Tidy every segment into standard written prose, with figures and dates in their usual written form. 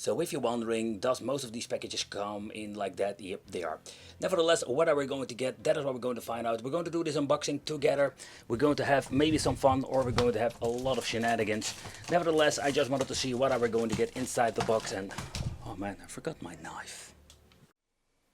So if you're wondering, does most of these packages come in like that? Yep, they are. Nevertheless, what are we going to get? That is what we're going to find out. We're going to do this unboxing together. We're going to have maybe some fun, or we're going to have a lot of shenanigans. Nevertheless, I just wanted to see what are we going to get inside the box, and oh man, I forgot my knife.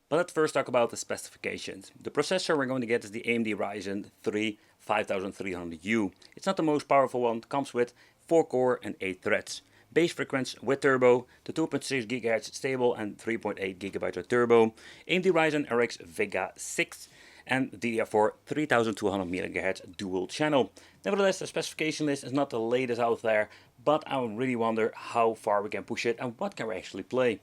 But let's first talk about the specifications. The processor we're going to get is the AMD Ryzen 3 5300U. It's not the most powerful one. It comes with 4 core and 8 threads. Base frequency with turbo, the 2.6 GHz stable and 3.8 GB of turbo, AMD Ryzen RX Vega 6 and DDR4 3200 MHz dual channel. Nevertheless, the specification list is not the latest out there, but I really wonder how far we can push it and what can we actually play.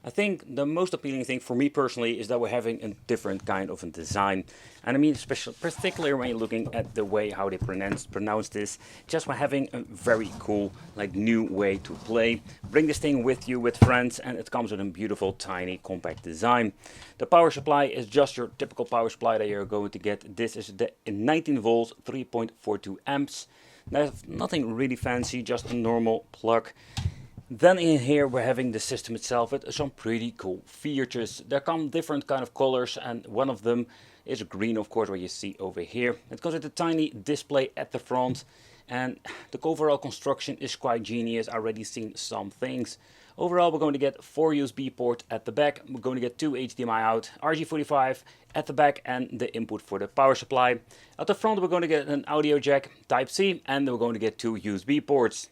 I think the most appealing thing for me personally is that we're having a different kind of a design. And I mean, particularly when you're looking at the way how they pronounce this, just by having a very cool, like, new way to play. Bring this thing with you with friends, and it comes with a beautiful, tiny, compact design. The power supply is just your typical power supply that you're going to get. This is the 19 volts, 3.42 amps. There's nothing really fancy, just a normal plug. Then in here we're having the system itself with some pretty cool features. There come different kind of colors, and one of them is green, of course, what you see over here. It comes with a tiny display at the front, and the overall construction is quite genius. I've already seen some things. Overall, we're going to get 4 USB ports at the back. We're going to get 2 HDMI out, RJ45 at the back, and the input for the power supply. At the front we're going to get an audio jack Type-C, and we're going to get 2 USB ports.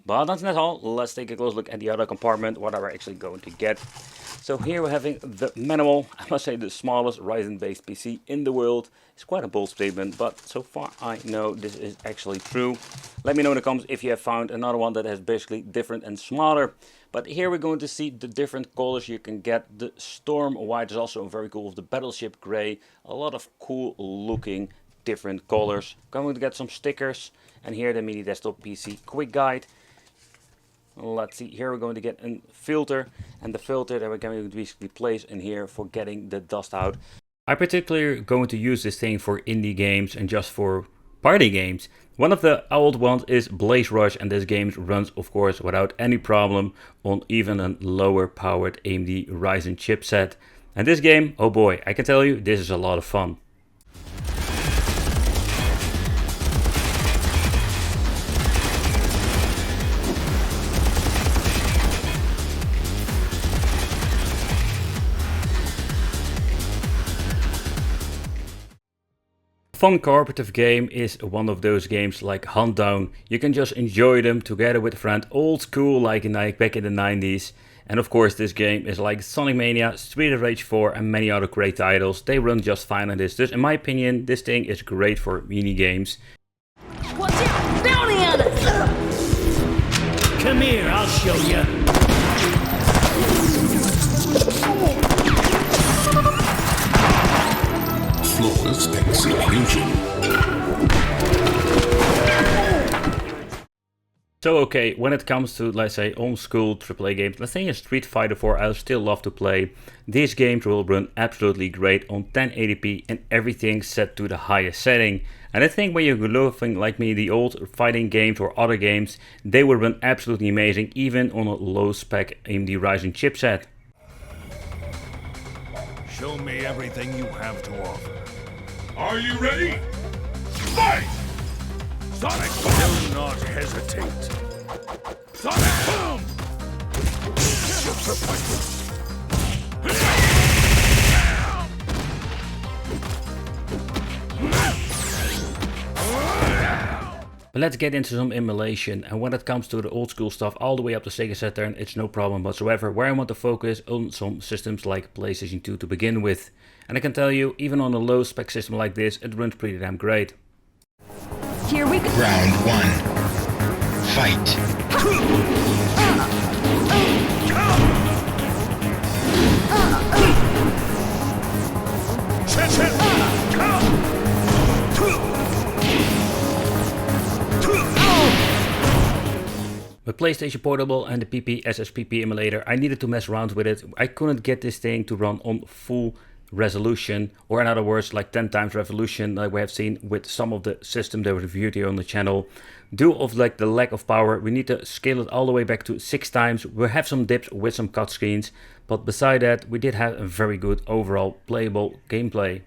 But that's not all. Let's take a close look at the other compartment, what are we actually going to get. So here we're having the manual. I must say the smallest Ryzen based PC in the world. It's quite a bold statement, but so far I know this is actually true. Let me know in the comments if you have found another one that is basically different and smaller. But here we're going to see the different colors you can get. The Storm White is also very cool, with the Battleship Gray. A lot of cool looking different colors. Going to get some stickers, and here the mini desktop PC quick guide. Let's see, here we're going to get a filter, and the filter that we're going to basically place in here for getting the dust out. I'm particularly going to use this thing for indie games and just for party games. One of the old ones is Blaze Rush, and this game runs, of course, without any problem on even a lower powered AMD Ryzen chipset. And this game, oh boy, I can tell you, this is a lot of fun. Fun cooperative game is one of those games like Hunt Down. You can just enjoy them together with a friend, old school, like back in the 90s. And of course this game is like Sonic Mania, Street of Rage 4 and many other great titles. They run just fine on this. Thus in my opinion, this thing is great for mini games. Watch it! Bounty on us! Come here, I'll show you. Flawless execution. So okay, when it comes to, let's say, old school AAA games, let's say a Street Fighter 4, I still love to play. These games will run absolutely great on 1080p and everything set to the highest setting. And I think when you're loving, like me, the old fighting games or other games, they will run absolutely amazing even on a low spec AMD Ryzen chipset. Show me everything you have to offer. Are you ready? Fight! Sonic Boom! Do not hesitate. Sonic Boom! But let's get into some emulation, and when it comes to the old school stuff all the way up to Sega Saturn, it's no problem whatsoever. Where I want to focus on some systems like PlayStation 2 to begin with. And I can tell you, even on a low spec system like this, it runs pretty damn great. Here we go. Round 1. Fight. With PlayStation Portable and the PPSSPP emulator, I needed to mess around with it. I couldn't get this thing to run on full resolution, or in other words like 10 times resolution like we have seen with some of the systems that we reviewed here on the channel. Due of like the lack of power, we need to scale it all the way back to 6 times. We have some dips with some cutscenes, but beside that we did have a very good overall playable gameplay.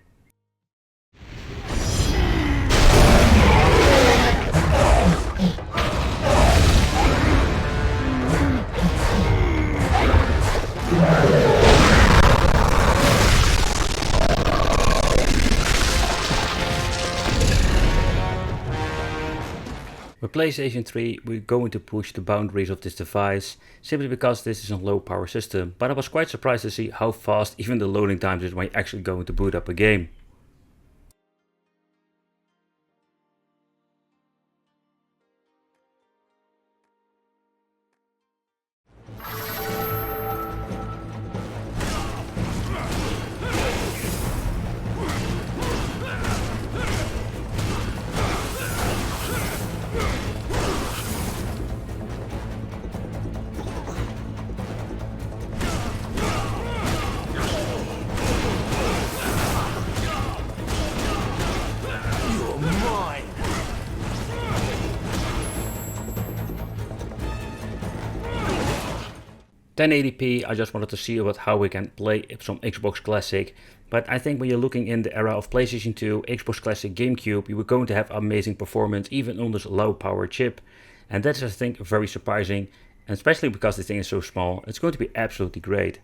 With PlayStation 3 we're going to push the boundaries of this device simply because this is a low power system, but I was quite surprised to see how fast even the loading times is when you're actually going to boot up a game. You're mine. 1080p, I just wanted to see about how we can play some Xbox Classic, but I think when you're looking in the era of PlayStation 2, Xbox Classic, GameCube, you were going to have amazing performance even on this low power chip. And that's I think very surprising, and especially because this thing is so small, it's going to be absolutely great.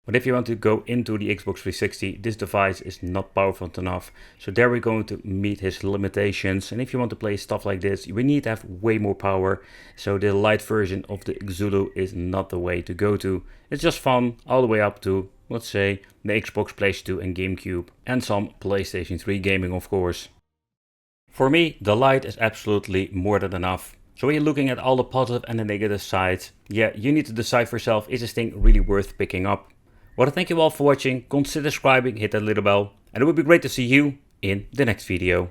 But if you want to go into the Xbox 360, this device is not powerful enough. So there we're going to meet his limitations. And if you want to play stuff like this, we need to have way more power. So the light version of the Xulu is not the way to go to. It's just fun all the way up to, let's say, the Xbox, PlayStation 2 and GameCube. And some PlayStation 3 gaming, of course. For me, the light is absolutely more than enough. So when you're looking at all the positive and the negative sides, yeah, you need to decide for yourself, is this thing really worth picking up? Well, thank you all for watching, consider subscribing, hit that little bell, and it would be great to see you in the next video.